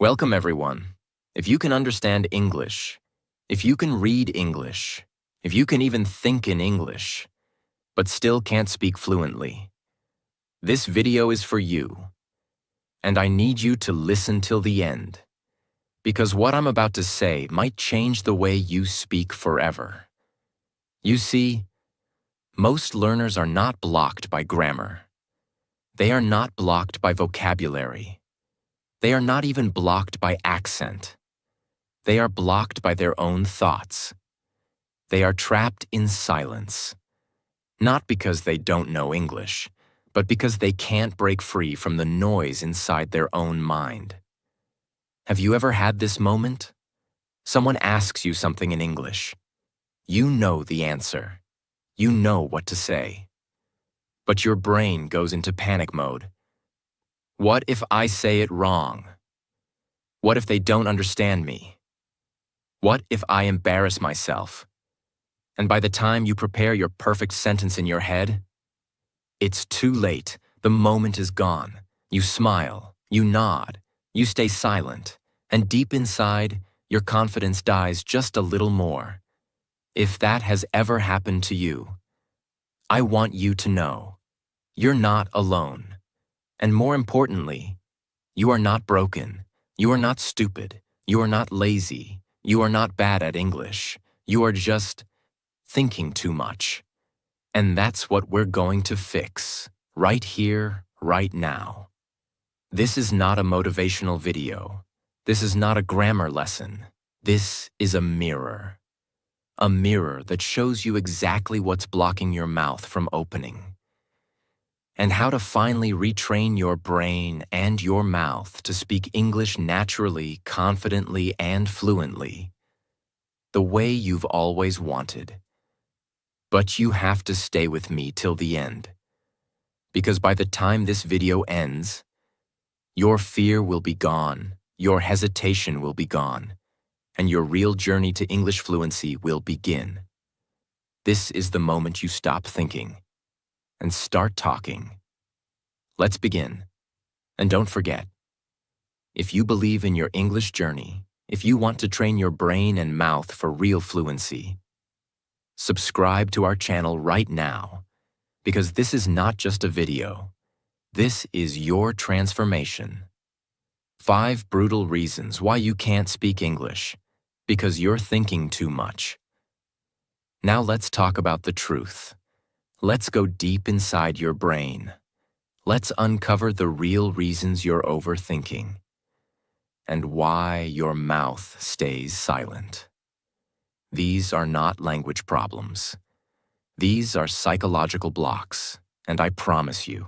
Welcome, everyone. If you can understand English, if you can read English, if you can even think in English, but still can't speak fluently, this video is for you. And I need you to listen till the end, because what I'm about to say might change the way you speak forever. You see, most learners are not blocked by grammar. They are not blocked by vocabulary. They are not even blocked by accent. They are blocked by their own thoughts. They are trapped in silence, not because they don't know English, but because they can't break free from the noise inside their own mind. Have you ever had this moment? Someone asks you something in English. You know the answer. You know what to say. But your brain goes into panic mode. What if I say it wrong? What if they don't understand me? What if I embarrass myself? And by the time you prepare your perfect sentence in your head, it's too late. The moment is gone. You smile, you nod, you stay silent, and deep inside, your confidence dies just a little more. If that has ever happened to you, I want you to know you're not alone. And more importantly, you are not broken. You are not stupid. You are not lazy. You are not bad at English. You are just thinking too much. And that's what we're going to fix, right here, right now. This is not a motivational video. This is not a grammar lesson. This is a mirror. A mirror that shows you exactly what's blocking your mouth from opening, and how to finally retrain your brain and your mouth to speak English naturally, confidently, and fluently, the way you've always wanted. But you have to stay with me till the end, because by the time this video ends, your fear will be gone, your hesitation will be gone, and your real journey to English fluency will begin. This is the moment you stop thinking and start talking. Let's begin. And don't forget, if you believe in your English journey, if you want to train your brain and mouth for real fluency, subscribe to our channel right now, because this is not just a video. This is your transformation. 5 brutal reasons why you can't speak English, because you're thinking too much. Now let's talk about the truth. Let's go deep inside your brain. Let's uncover the real reasons you're overthinking and why your mouth stays silent. These are not language problems. These are psychological blocks, and I promise you,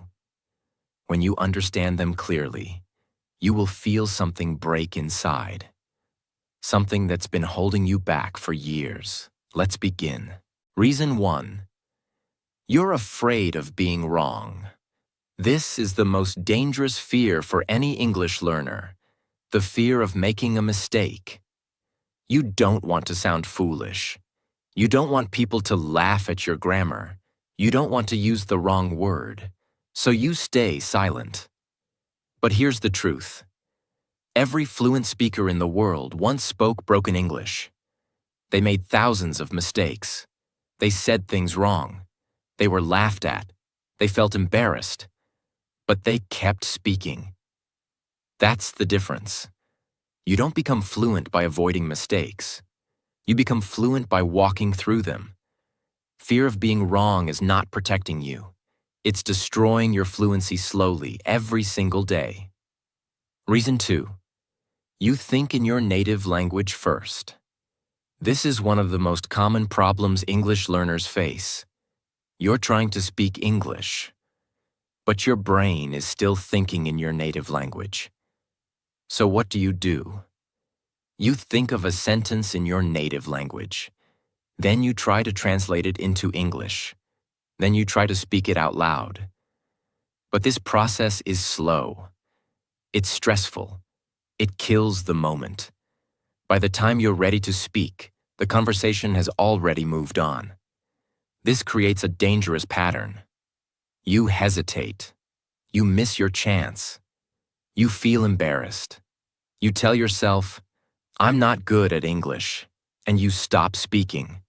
when you understand them clearly, you will feel something break inside, something that's been holding you back for years. Let's begin. Reason 1. You're afraid of being wrong. This is the most dangerous fear for any English learner, the fear of making a mistake. You don't want to sound foolish. You don't want people to laugh at your grammar. You don't want to use the wrong word, so you stay silent. But here's the truth. Every fluent speaker in the world once spoke broken English. They made thousands of mistakes. They said things wrong. They were laughed at. They felt embarrassed. But they kept speaking. That's the difference. You don't become fluent by avoiding mistakes. You become fluent by walking through them. Fear of being wrong is not protecting you. It's destroying your fluency slowly every single day. Reason 2. You think in your native language first. This is one of the most common problems English learners face. You're trying to speak English, but your brain is still thinking in your native language. So what do? You think of a sentence in your native language. Then you try to translate it into English. Then you try to speak it out loud. But this process is slow. It's stressful. It kills the moment. By the time you're ready to speak, the conversation has already moved on. This creates a dangerous pattern. You hesitate. You miss your chance. You feel embarrassed. You tell yourself, I'm not good at English, and you stop speaking.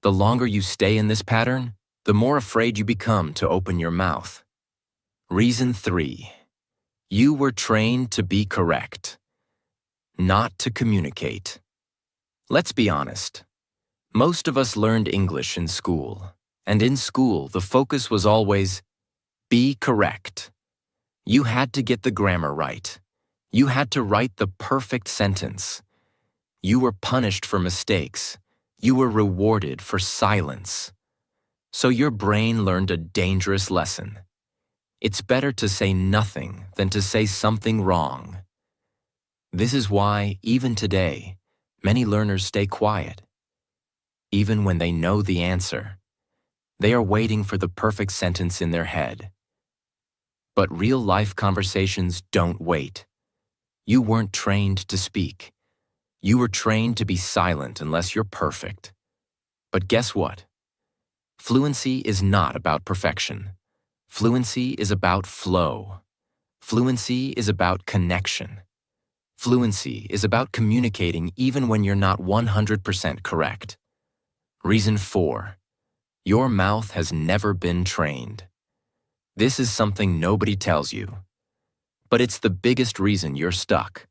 The longer you stay in this pattern, the more afraid you become to open your mouth. Reason 3. You were trained to be correct, not to communicate. Let's be honest. Most of us learned English in school, and in school the focus was always, be correct. You had to get the grammar right. You had to write the perfect sentence. You were punished for mistakes. You were rewarded for silence. So your brain learned a dangerous lesson. It's better to say nothing than to say something wrong. This is why, even today, many learners stay quiet. Even when they know the answer, they are waiting for the perfect sentence in their head. But real-life conversations don't wait. You weren't trained to speak. You were trained to be silent unless you're perfect. But guess what? Fluency is not about perfection. Fluency is about flow. Fluency is about connection. Fluency is about communicating even when you're not 100% correct. Reason 4. Your mouth has never been trained. This is something nobody tells you, but it's the biggest reason you're stuck.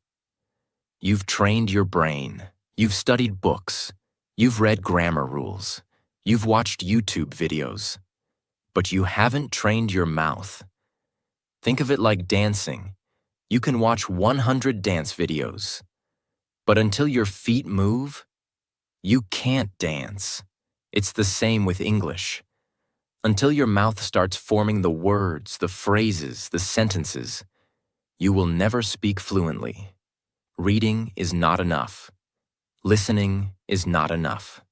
You've trained your brain. You've studied books. You've read grammar rules. You've watched YouTube videos. But you haven't trained your mouth. Think of it like dancing. You can watch 100 dance videos, but until your feet move, you can't dance. It's the same with English. Until your mouth starts forming the words, the phrases, the sentences, you will never speak fluently. Reading is not enough. Listening is not enough.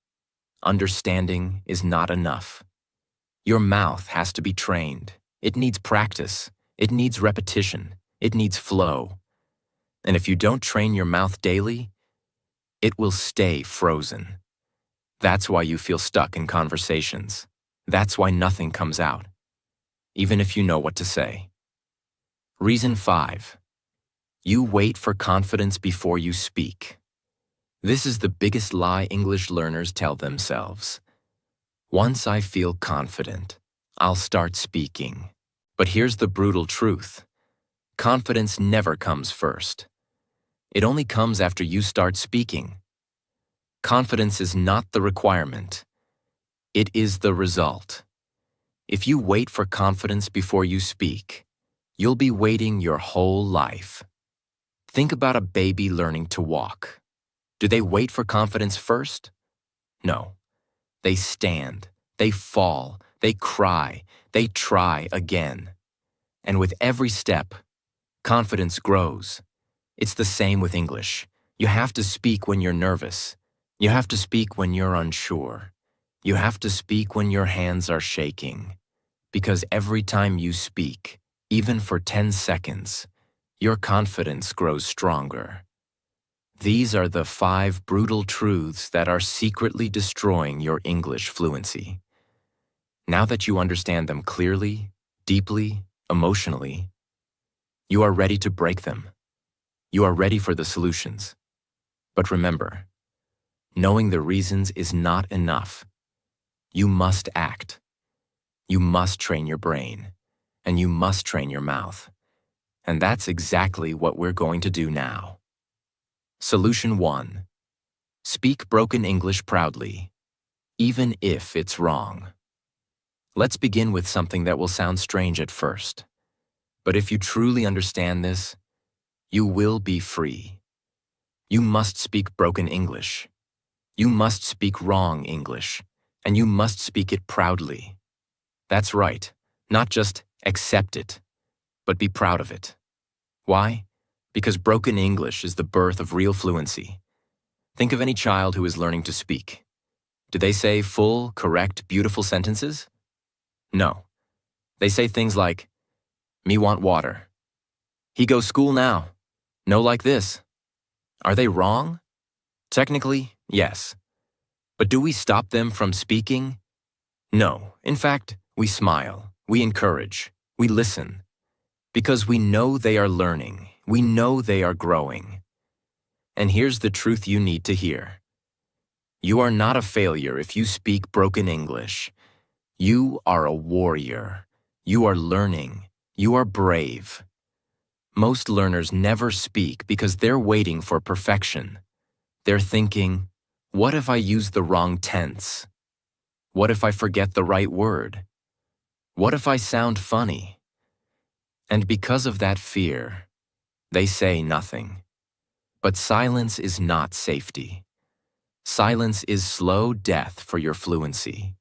Understanding is not enough. Your mouth has to be trained. It needs practice. It needs repetition. It needs flow. And if you don't train your mouth daily, it will stay frozen. That's why you feel stuck in conversations. That's why nothing comes out, even if you know what to say. Reason 5. You wait for confidence before you speak. This is the biggest lie English learners tell themselves. Once I feel confident, I'll start speaking. But here's the brutal truth. Confidence never comes first. It only comes after you start speaking. Confidence is not the requirement. It is the result. If you wait for confidence before you speak, you'll be waiting your whole life. Think about a baby learning to walk. Do they wait for confidence first? No. They stand, they fall, they cry, they try again. And with every step, confidence grows. It's the same with English. You have to speak when you're nervous. You have to speak when you're unsure. You have to speak when your hands are shaking. Because every time you speak, even for 10 seconds, your confidence grows stronger. These are the 5 brutal truths that are secretly destroying your English fluency. Now that you understand them clearly, deeply, emotionally, you are ready to break them. You are ready for the solutions. But remember, knowing the reasons is not enough. You must act. You must train your brain, and you must train your mouth. And that's exactly what we're going to do now. Solution 1. Speak broken English proudly, even if it's wrong. Let's begin with something that will sound strange at first. But if you truly understand this, you will be free. You must speak broken English. You must speak wrong English, and you must speak it proudly. That's right, not just accept it, but be proud of it. Why? Because broken English is the birth of real fluency. Think of any child who is learning to speak. Do they say full, correct, beautiful sentences? No. They say things like, me want water. He go school now. No like this. Are they wrong? Technically, yes. But do we stop them from speaking? No. In fact, we smile, we encourage, we listen. Because we know they are learning. We know they are growing. And here's the truth you need to hear. You are not a failure if you speak broken English. You are a warrior. You are learning. You are brave. Most learners never speak because they're waiting for perfection. They're thinking, what if I use the wrong tense? What if I forget the right word? What if I sound funny? And because of that fear, they say nothing. But silence is not safety. Silence is slow death for your fluency.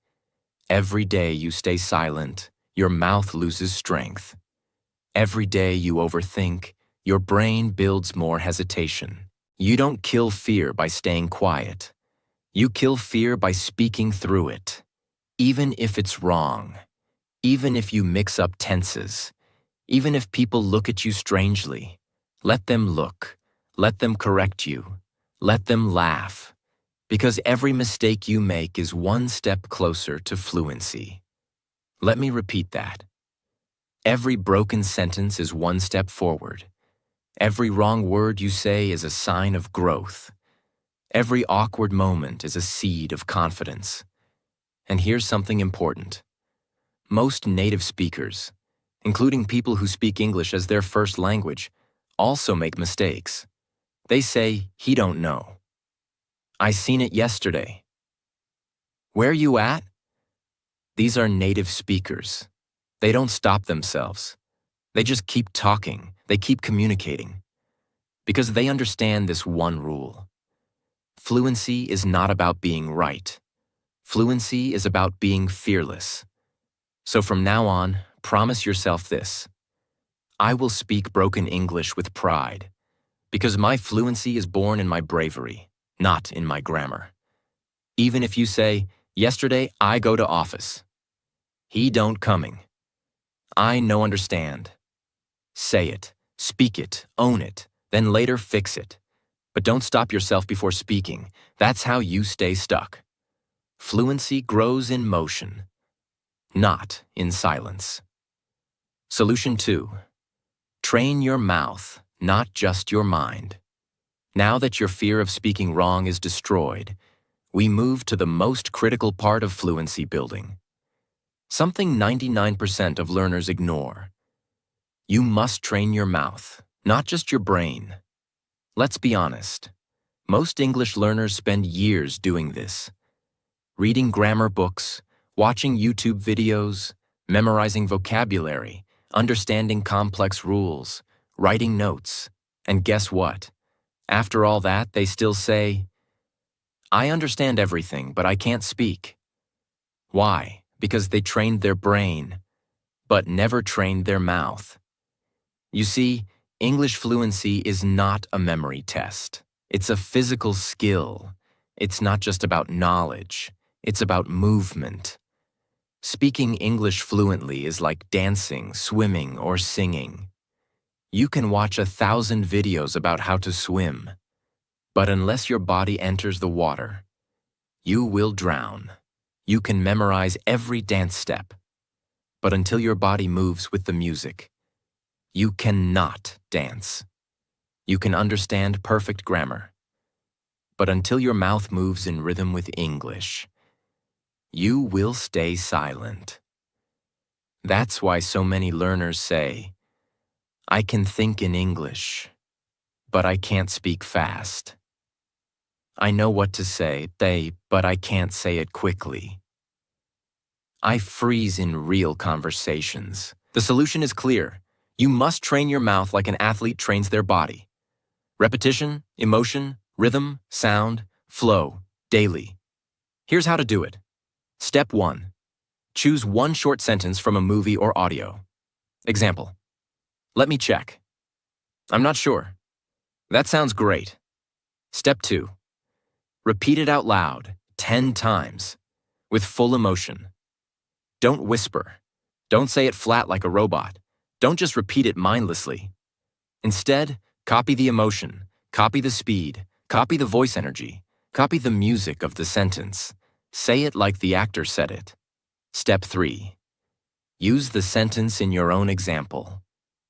Every day you stay silent, your mouth loses strength. Every day you overthink, your brain builds more hesitation. You don't kill fear by staying quiet. You kill fear by speaking through it. Even if it's wrong, even if you mix up tenses, even if people look at you strangely, let them look, let them correct you, let them laugh, because every mistake you make is one step closer to fluency. Let me repeat that. Every broken sentence is one step forward. Every wrong word you say is a sign of growth. Every awkward moment is a seed of confidence. And here's something important. Most native speakers, including people who speak English as their first language, also make mistakes. They say, "He don't know." "I seen it yesterday." "Where you at?" These are native speakers. They don't stop themselves. They just keep talking. They keep communicating. Because they understand this one rule. Fluency is not about being right. Fluency is about being fearless. So from now on, promise yourself this. I will speak broken English with pride, because my fluency is born in my bravery, not in my grammar. Even if you say, "Yesterday I go to office." "He don't coming." "I no understand." Say it, speak it, own it, then later fix it. But don't stop yourself before speaking. That's how you stay stuck. Fluency grows in motion, not in silence. Solution 2. Train your mouth, not just your mind. Now that your fear of speaking wrong is destroyed, we move to the most critical part of fluency building. Something 99% of learners ignore. You must train your mouth, not just your brain. Let's be honest. Most English learners spend years doing this. Reading grammar books, watching YouTube videos, memorizing vocabulary, understanding complex rules, writing notes. And guess what? After all that, they still say, "I understand everything, but I can't speak." Why? Because they trained their brain, but never trained their mouth. You see, English fluency is not a memory test. It's a physical skill. It's not just about knowledge. It's about movement. Speaking English fluently is like dancing, swimming, or singing. You can watch 1,000 videos about how to swim, but unless your body enters the water, you will drown. You can memorize every dance step, but until your body moves with the music, you cannot dance. You can understand perfect grammar, but until your mouth moves in rhythm with English, you will stay silent. That's why so many learners say, "I can think in English, but I can't speak fast. I know what to say, but I can't say it quickly. I freeze in real conversations." The solution is clear. You must train your mouth like an athlete trains their body. Repetition, emotion, rhythm, sound, flow, daily. Here's how to do it. Step 1. Choose one short sentence from a movie or audio. Example. "Let me check." "I'm not sure." "That sounds great." Step 2. Repeat it out loud 10 times with full emotion. Don't whisper. Don't say it flat like a robot. Don't just repeat it mindlessly. Instead, copy the emotion, copy the speed, copy the voice energy, copy the music of the sentence. Say it like the actor said it. Step 3. Use the sentence in your own example.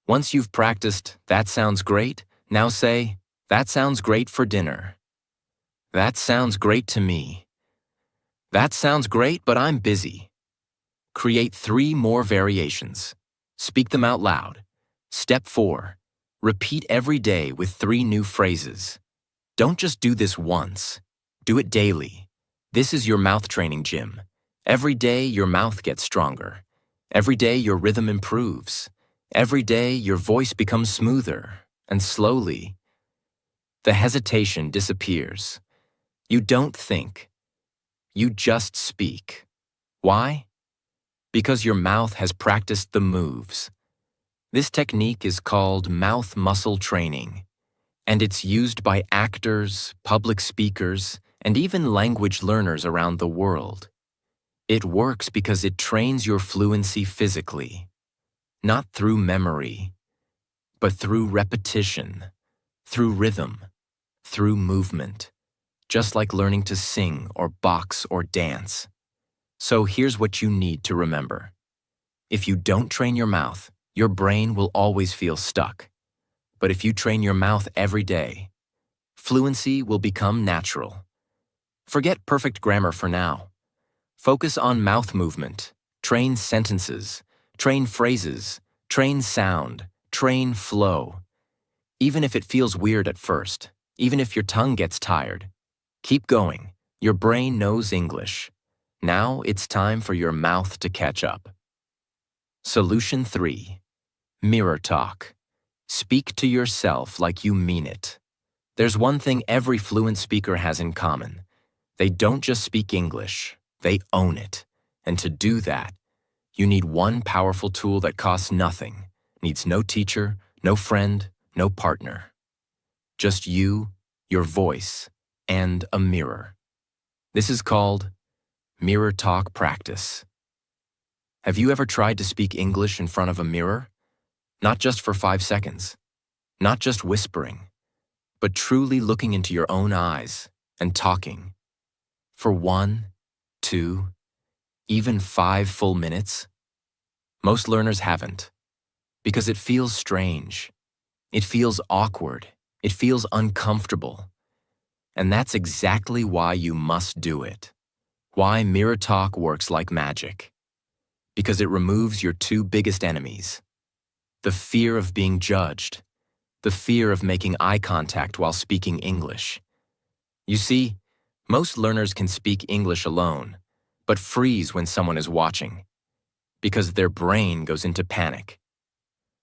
Once you've practiced, "That sounds great," now say, That sounds great for dinner. That sounds great to me. That sounds great, but I'm busy. Create 3 more variations. Speak them out loud. Step 4. Repeat every day with 3 new phrases. Don't just do this once. Do it daily. This is your mouth training gym. Every day your mouth gets stronger. Every day your rhythm improves. Every day your voice becomes smoother. And slowly, the hesitation disappears. You don't think. You just speak. Why? Because your mouth has practiced the moves. This technique is called mouth muscle training, and it's used by actors, public speakers, and even language learners around the world. It works because it trains your fluency physically, not through memory, but through repetition, through rhythm, through movement, just like learning to sing or box or dance. So here's what you need to remember. If you don't train your mouth, your brain will always feel stuck. But if you train your mouth every day, fluency will become natural. Forget perfect grammar for now. Focus on mouth movement, train sentences, train phrases, train sound, train flow. Even if it feels weird at first, even if your tongue gets tired, keep going. Your brain knows English. Now it's time for your mouth to catch up. Solution 3. Mirror talk. Speak to yourself like you mean it. There's one thing every fluent speaker has in common. They don't just speak English, they own it. And to do that, you need one powerful tool that costs nothing, needs no teacher, no friend, no partner. Just you, your voice, and a mirror. This is called mirror talk practice. Have you ever tried to speak English in front of a mirror? Not just for 5 seconds, not just whispering, but truly looking into your own eyes and talking for 1, 2, even 5 full minutes? Most learners haven't, because it feels strange, it feels awkward, it feels uncomfortable. And that's exactly why you must do it. Why mirror talk works like magic. Because it removes your 2 biggest enemies. The fear of being judged. The fear of making eye contact while speaking English. You see, most learners can speak English alone, but freeze when someone is watching. Because their brain goes into panic.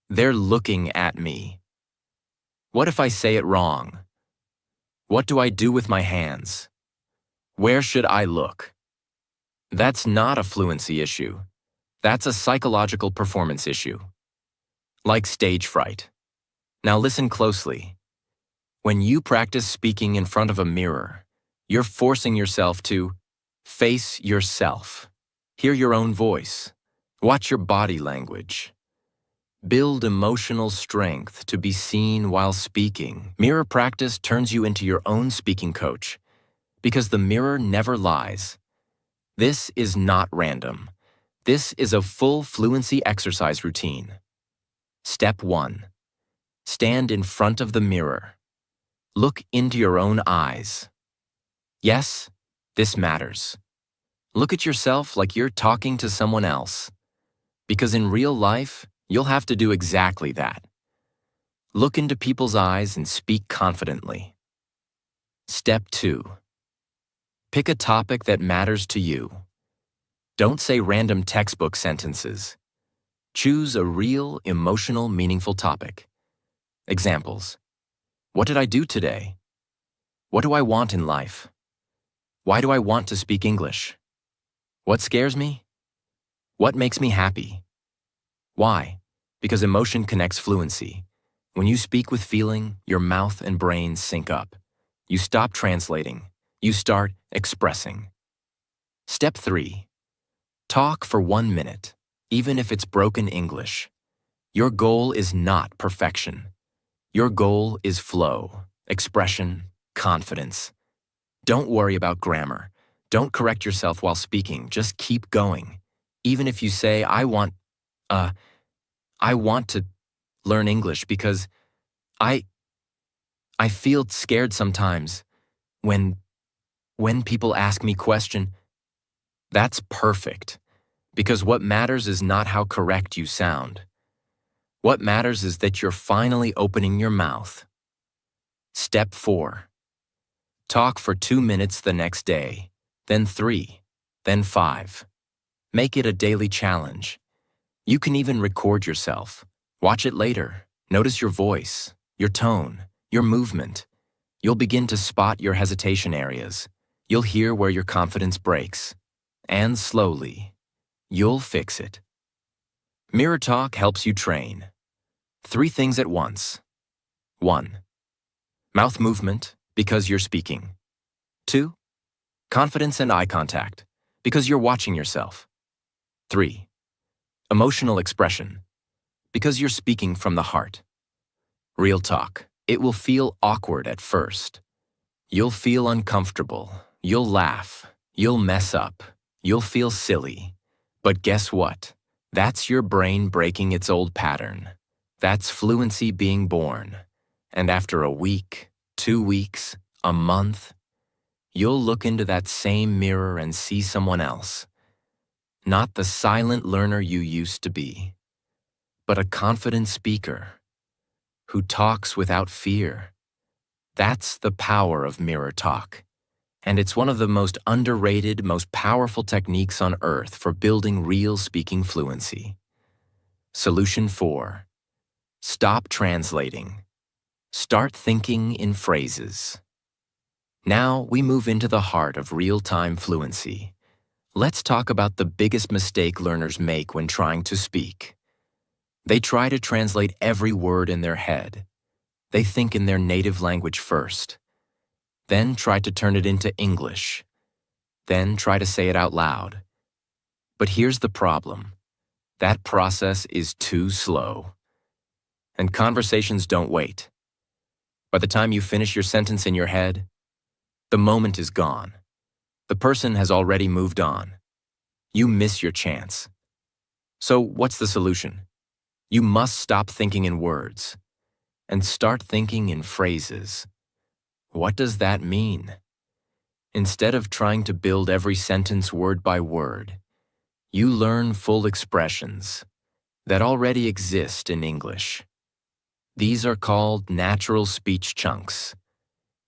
They're looking at me. What if I say it wrong? What do I do with my hands? Where should I look? That's not a fluency issue. That's a psychological performance issue. Like stage fright. Now listen closely. When you practice speaking in front of a mirror, you're forcing yourself to face yourself. Hear your own voice. Watch your body language. Build emotional strength to be seen while speaking. Mirror practice turns you into your own speaking coach, because the mirror never lies. This is not random. This is a full fluency exercise routine. Step 1. Stand in front of the mirror. Look into your own eyes. Yes, this matters. Look at yourself like you're talking to someone else. Because in real life, you'll have to do exactly that. Look into people's eyes and speak confidently. Step 2. Pick a topic that matters to you. Don't say random textbook sentences. Choose a real, emotional, meaningful topic. Examples. What did I do today? What do I want in life? Why do I want to speak English? What scares me? What makes me happy? Why? Because emotion connects fluency. When you speak with feeling, your mouth and brain sync up. You stop translating. You start expressing. Step 3. Talk for 1 minute, even if it's broken English. Your goal is not perfection. Your goal is flow, expression, confidence. Don't worry about grammar. Don't correct yourself while speaking. Just keep going. Even if you say, I want to learn English because I I feel scared sometimes when people ask me question. That's perfect, because what matters is not how correct you sound. What matters is that you're finally opening your mouth. Step 4. Talk for 2 minutes the next day, then 3, then 5. Make it a daily challenge. You can even record yourself. Watch it later. Notice your voice, your tone, your movement. You'll begin to spot your hesitation areas. You'll hear where your confidence breaks. And slowly, you'll fix it. Mirror talk helps you train. 3 things at once. 1. Mouth movement, because you're speaking. 2. Confidence and eye contact, because you're watching yourself. 3. Emotional expression, because you're speaking from the heart. Real talk. It will feel awkward at first. You'll feel uncomfortable. You'll laugh. You'll mess up. You'll feel silly. But guess what? That's your brain breaking its old pattern. That's fluency being born. And after a week, 2 weeks, a month, you'll look into that same mirror and see someone else. Not the silent learner you used to be, but a confident speaker who talks without fear. That's the power of mirror talk. And it's one of the most underrated, most powerful techniques on earth for building real speaking fluency. Solution 4. Stop translating. Start thinking in phrases. Now we move into the heart of real-time fluency. Let's talk about the biggest mistake learners make when trying to speak. They try to translate every word in their head. They think in their native language first, then try to turn it into English, then try to say it out loud. But here's the problem. That process is too slow. And conversations don't wait. By the time you finish your sentence in your head, the moment is gone. The person has already moved on. You miss your chance. So what's the solution? You must stop thinking in words and start thinking in phrases. What does that mean? Instead of trying to build every sentence word by word, you learn full expressions that already exist in English. These are called natural speech chunks,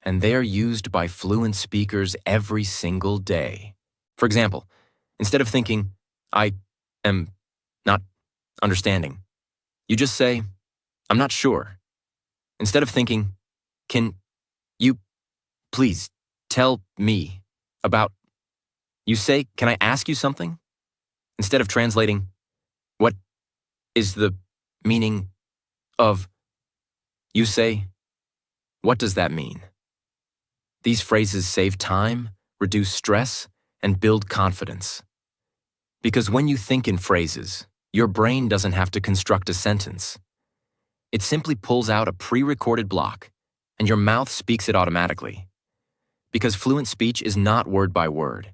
and they are used by fluent speakers every single day. For example, instead of thinking, I am not understanding, you just say, I'm not sure. Instead of thinking, can you please tell me about, you say, can I ask you something? Instead of translating, what is the meaning of, you say, what does that mean? These phrases save time, reduce stress, and build confidence. Because when you think in phrases, your brain doesn't have to construct a sentence. It simply pulls out a pre-recorded block, and your mouth speaks it automatically. Because fluent speech is not word by word.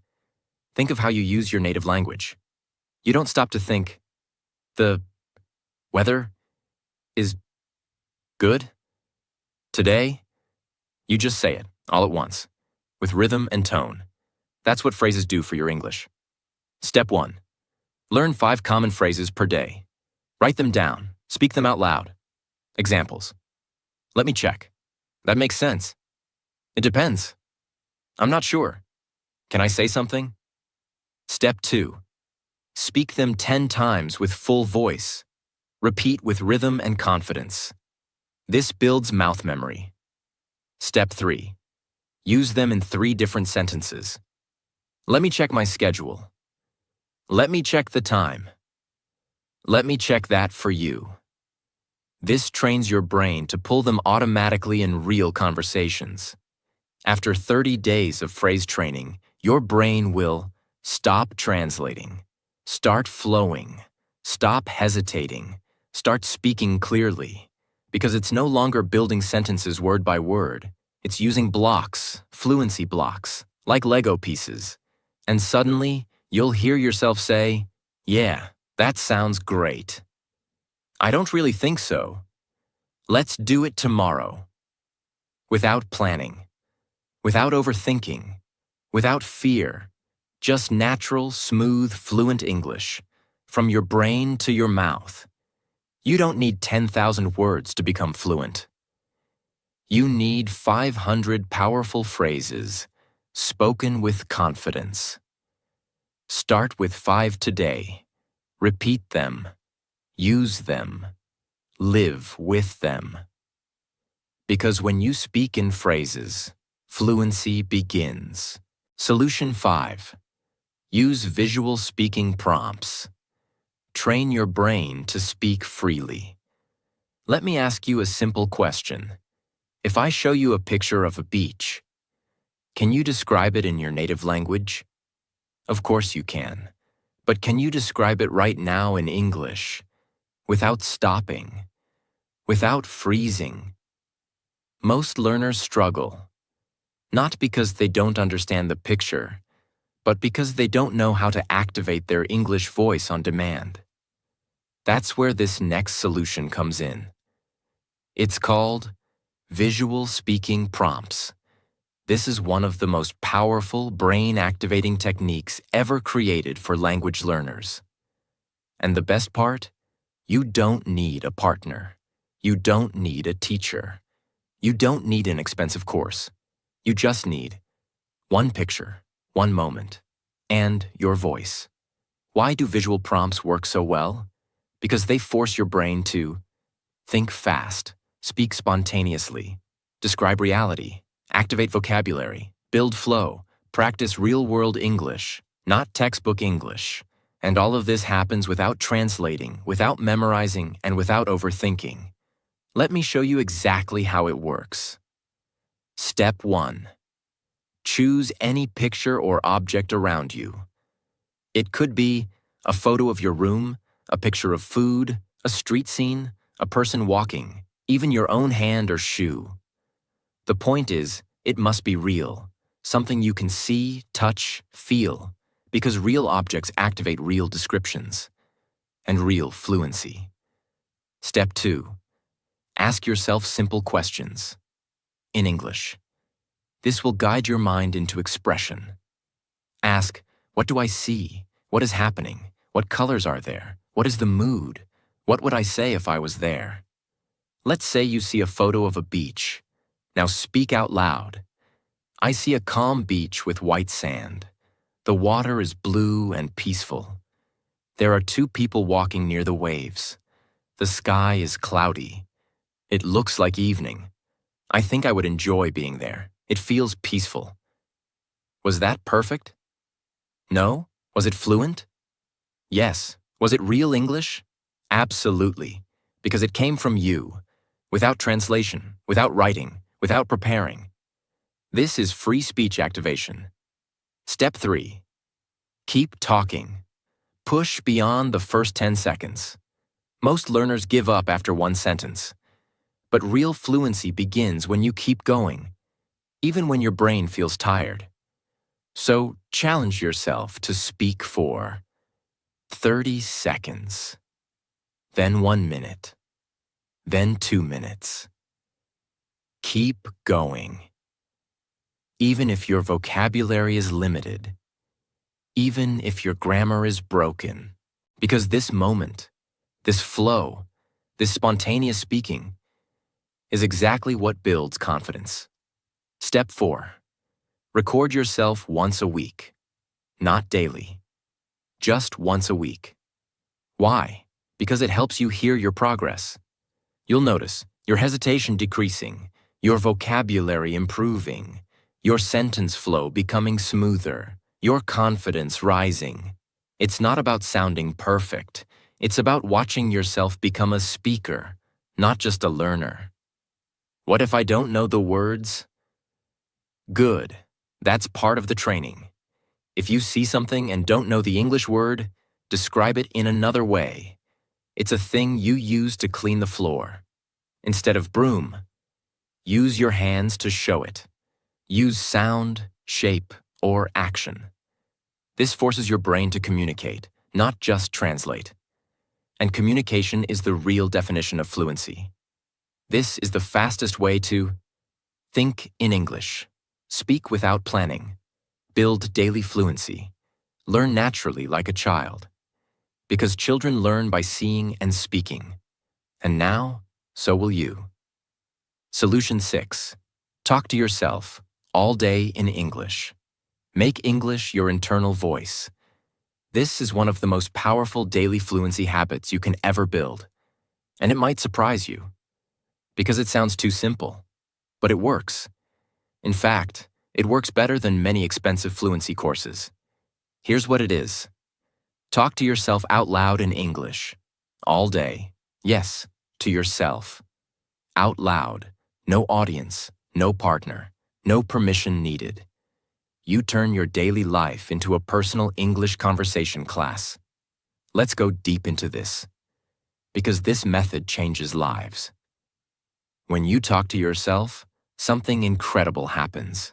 Think of how you use your native language. You don't stop to think, the weather is good today. You just say it all at once, with rhythm and tone. That's what phrases do for your English. Step 1. Learn 5 common phrases per day. Write them down. Speak them out loud. Examples. Let me check. That makes sense. It depends. I'm not sure. Can I say something? Step 2. Speak them 10 times with full voice. Repeat with rhythm and confidence. This builds mouth memory. Step 3. Use them in 3 different sentences. Let me check my schedule. Let me check the time. Let me check that for you. This trains your brain to pull them automatically in real conversations. After 30 days of phrase training, your brain will stop translating, start flowing, stop hesitating, start speaking clearly, because it's no longer building sentences word by word. It's using blocks, fluency blocks, like Lego pieces. And suddenly, you'll hear yourself say, yeah, that sounds great. I don't really think so. Let's do it tomorrow. without planning, without overthinking, without fear, just natural, smooth, fluent English, from your brain to your mouth. You don't need 10,000 words to become fluent. You need 500 powerful phrases, spoken with confidence. Start with 5 today. Repeat them. Use them. Live with them. Because when you speak in phrases, fluency begins. Solution 5. Use visual speaking prompts. Train your brain to speak freely. Let me ask you a simple question. If I show you a picture of a beach, can you describe it in your native language? Of course you can. But can you describe it right now in English, without stopping, without freezing? Most learners struggle, not because they don't understand the picture, but because they don't know how to activate their English voice on demand. That's where this next solution comes in. It's called visual speaking prompts. This is one of the most powerful brain-activating techniques ever created for language learners. And the best part? You don't need a partner. You don't need a teacher. You don't need an expensive course. You just need one picture, one moment, and your voice. Why do visual prompts work so well? Because they force your brain to think fast, speak spontaneously, describe reality, activate vocabulary, build flow, practice real-world English, not textbook English. And all of this happens without translating, without memorizing, and without overthinking. Let me show you exactly how it works. Step 1. Choose any picture or object around you. It could be a photo of your room, a picture of food, a street scene, a person walking, even your own hand or shoe. The point is, it must be real, something you can see, touch, feel, because real objects activate real descriptions and real fluency. Step 2. Ask yourself simple questions in English. This will guide your mind into expression. Ask, what do I see? What is happening? What colors are there? What is the mood? What would I say if I was there? Let's say you see a photo of a beach. Now speak out loud. I see a calm beach with white sand. The water is blue and peaceful. There are 2 people walking near the waves. The sky is cloudy. It looks like evening. I think I would enjoy being there. It feels peaceful. Was that perfect? No? Was it fluent? Yes. Was it real English? Absolutely. Because it came from you, without translation, without writing, without preparing. This is free speech activation. Step 3. Keep talking. Push beyond the first 10 seconds. Most learners give up after 1 sentence. But real fluency begins when you keep going, even when your brain feels tired. So challenge yourself to speak for 30 seconds, then 1 minute, then 2 minutes. Keep going. Even if your vocabulary is limited, even if your grammar is broken, because this moment, this flow, this spontaneous speaking is exactly what builds confidence. Step 4. Record yourself once a week, not daily, just once a week. Why? Because it helps you hear your progress. You'll notice your hesitation decreasing, your vocabulary improving, your sentence flow becoming smoother, your confidence rising. It's not about sounding perfect. It's about watching yourself become a speaker, not just a learner. What if I don't know the words? Good. That's part of the training. If you see something and don't know the English word, describe it in another way. It's a thing you use to clean the floor. Instead of broom, use your hands to show it. Use sound, shape, or action. This forces your brain to communicate, not just translate. And communication is the real definition of fluency. This is the fastest way to Think in English. Speak without planning. Build daily fluency. Learn naturally like a child. Because children learn by seeing and speaking. And now, so will you. Solution 6. Talk to yourself all day in English. Make English your internal voice. This is one of the most powerful daily fluency habits you can ever build. And it might surprise you, because it sounds too simple. But it works. In fact, it works better than many expensive fluency courses. Here's what it is. Talk to yourself out loud in English. All day. Yes, to yourself. Out loud. No audience, no partner, no permission needed. You turn your daily life into a personal English conversation class. Let's go deep into this, because this method changes lives. When you talk to yourself, something incredible happens.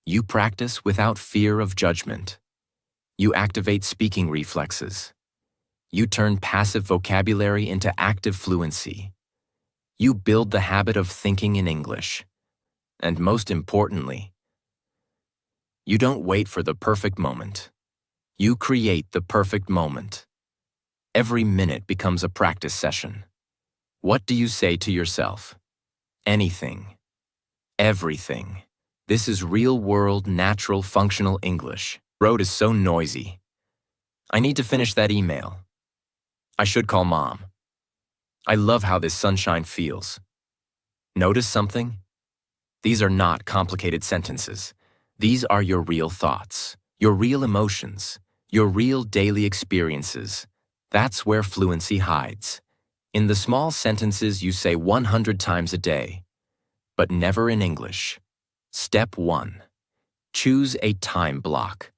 You practice without fear of judgment. You activate speaking reflexes. You turn passive vocabulary into active fluency. You build the habit of thinking in English. And most importantly, you don't wait for the perfect moment. You create the perfect moment. Every minute becomes a practice session. What do you say to yourself? Anything. Everything. This is real-world, natural, functional English. Road is so noisy. I need to finish that email. I should call Mom. I love how this sunshine feels. Notice something? These are not complicated sentences. These are your real thoughts, your real emotions, your real daily experiences. That's where fluency hides. In the small sentences you say 100 times a day, but never in English. Step 1. Choose a time block.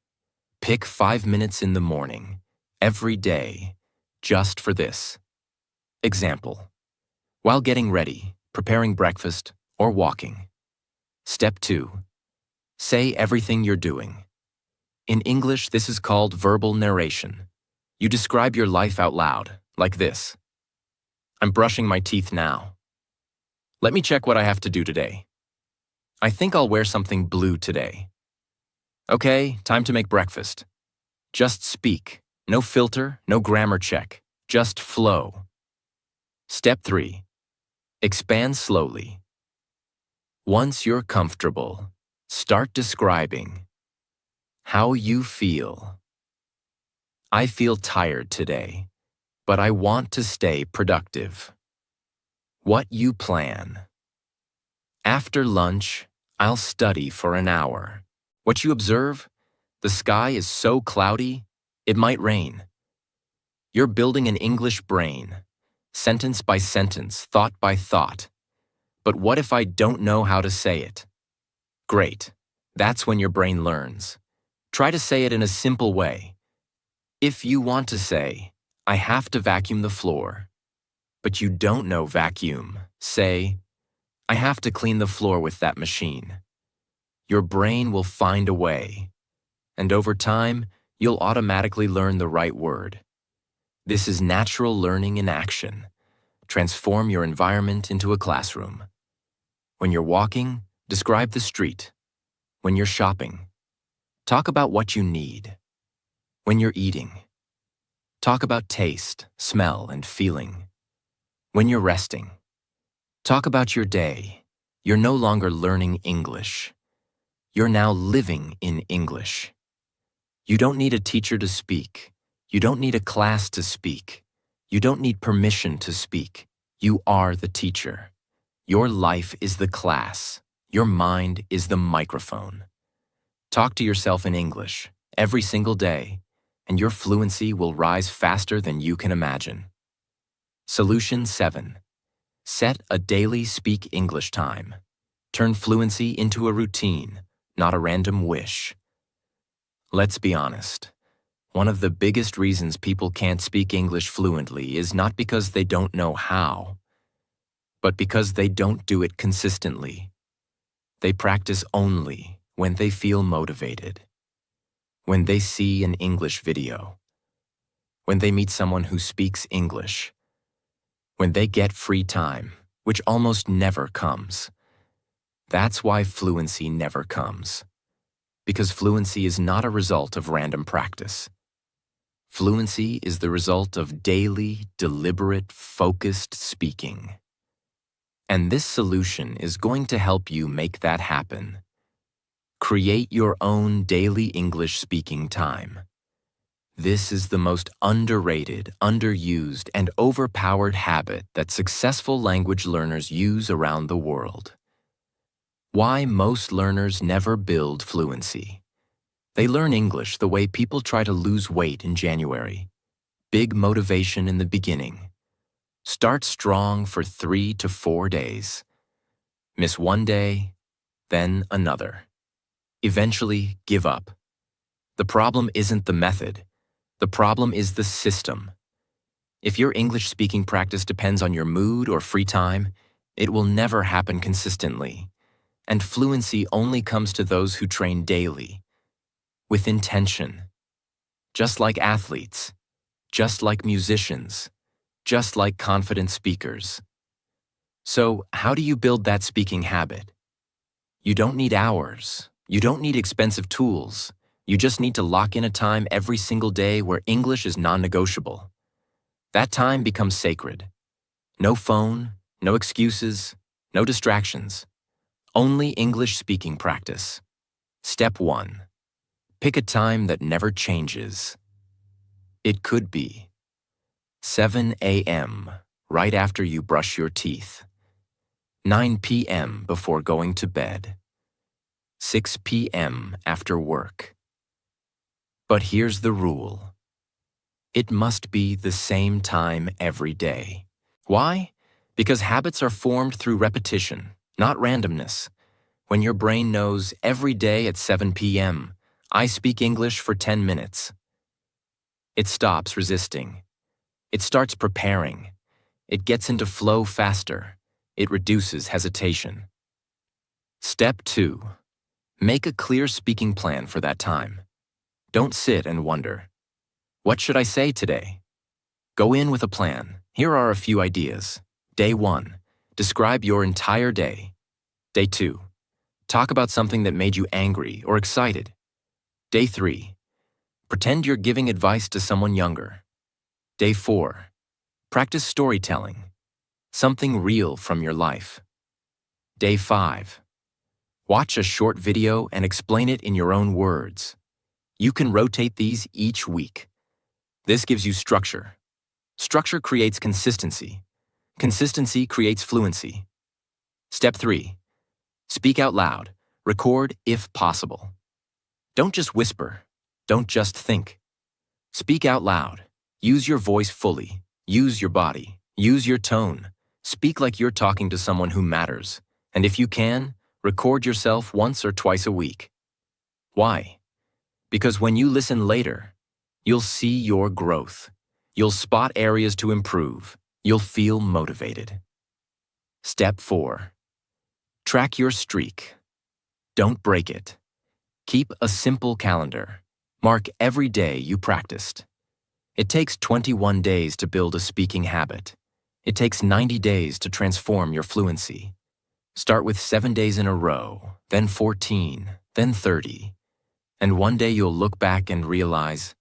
Pick 5 minutes in the morning, every day, just for this. Example. While getting ready, preparing breakfast, or walking. Step 2. Say everything you're doing. In English, this is called verbal narration. You describe your life out loud, like this. I'm brushing my teeth now. Let me check what I have to do today. I think I'll wear something blue today. Okay, time to make breakfast. Just speak. No filter, no grammar check. Just flow. Step 3. Expand slowly. Once you're comfortable, start describing how you feel. I feel tired today, but I want to stay productive. What you plan. After lunch, I'll study for an hour. What you observe? The sky is so cloudy, it might rain. You're building an English brain, sentence by sentence, thought by thought. But what if I don't know how to say it? Great. That's when your brain learns. Try to say it in a simple way. If you want to say, I have to vacuum the floor, but you don't know vacuum, say, I have to clean the floor with that machine. Your brain will find a way, and over time, you'll automatically learn the right word. This is natural learning in action. Transform your environment into a classroom. When you're walking, describe the street. When you're shopping, talk about what you need. When you're eating, talk about taste, smell, and feeling. When you're resting, talk about your day. You're no longer learning English. You're now living in English. You don't need a teacher to speak. You don't need a class to speak. You don't need permission to speak. You are the teacher. Your life is the class. Your mind is the microphone. Talk to yourself in English every single day, and your fluency will rise faster than you can imagine. Solution 7. Set a daily speak English time. Turn fluency into a routine, not a random wish. Let's be honest. One of the biggest reasons people can't speak English fluently is not because they don't know how, but because they don't do it consistently. They practice only when they feel motivated, when they see an English video, when they meet someone who speaks English, when they get free time, which almost never comes. That's why fluency never comes. Because fluency is not a result of random practice. Fluency is the result of daily, deliberate, focused speaking. And this solution is going to help you make that happen. Create your own daily English speaking time. This is the most underrated, underused, and overpowered habit that successful language learners use around the world. Why most learners never build fluency. They learn English the way people try to lose weight in January. Big motivation in the beginning. Start strong for 3 to 4 days. Miss one day, then another. Eventually, give up. The problem isn't the method. The problem is the system. If your English speaking practice depends on your mood or free time, it will never happen consistently. And fluency only comes to those who train daily, with intention. Just like athletes, just like musicians, just like confident speakers. So, how do you build that speaking habit? You don't need hours. You don't need expensive tools. You just need to lock in a time every single day where English is non-negotiable. That time becomes sacred. No phone, no excuses, no distractions. Only English speaking practice. Step 1. Pick a time that never changes. It could be 7 a.m. right after you brush your teeth, 9 p.m. before going to bed, 6 p.m. after work. But here's the rule. It must be the same time every day. Why? Because habits are formed through repetition, not randomness. When your brain knows every day at 7 p.m., I speak English for 10 minutes. It stops resisting. It starts preparing. It gets into flow faster. It reduces hesitation. Step 2. Make a clear speaking plan for that time. Don't sit and wonder, what should I say today? Go in with a plan. Here are a few ideas. Day 1. Describe your entire day. Day 2. Talk about something that made you angry or excited. Day 3. Pretend you're giving advice to someone younger. Day 4. Practice storytelling. Something real from your life. Day 5. Watch a short video and explain it in your own words. You can rotate these each week. This gives you structure. Structure creates consistency. Consistency creates fluency. Step 3. Speak out loud. Record if possible. Don't just whisper. Don't just think. Speak out loud. Use your voice fully. Use your body. Use your tone. Speak like you're talking to someone who matters. And if you can, record yourself once or twice a week. Why? Because when you listen later, you'll see your growth. You'll spot areas to improve. You'll feel motivated. Step 4. Track your streak. Don't break it. Keep a simple calendar. Mark every day you practiced. It takes 21 days to build a speaking habit. It takes 90 days to transform your fluency. Start with 7 days in a row, then 14, then 30. And one day you'll look back and realize,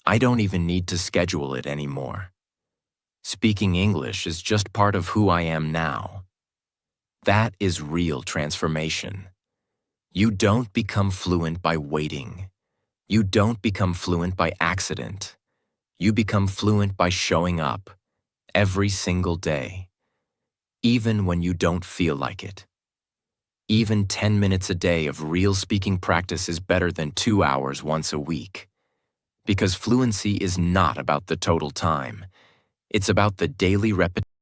I don't even need to schedule it anymore. Speaking English is just part of who I am now. That is real transformation. You don't become fluent by waiting. You don't become fluent by accident. You become fluent by showing up every single day, even when you don't feel like it. Even 10 minutes a day of real speaking practice is better than 2 hours once a week. Because fluency is not about the total time. It's about the daily repetition.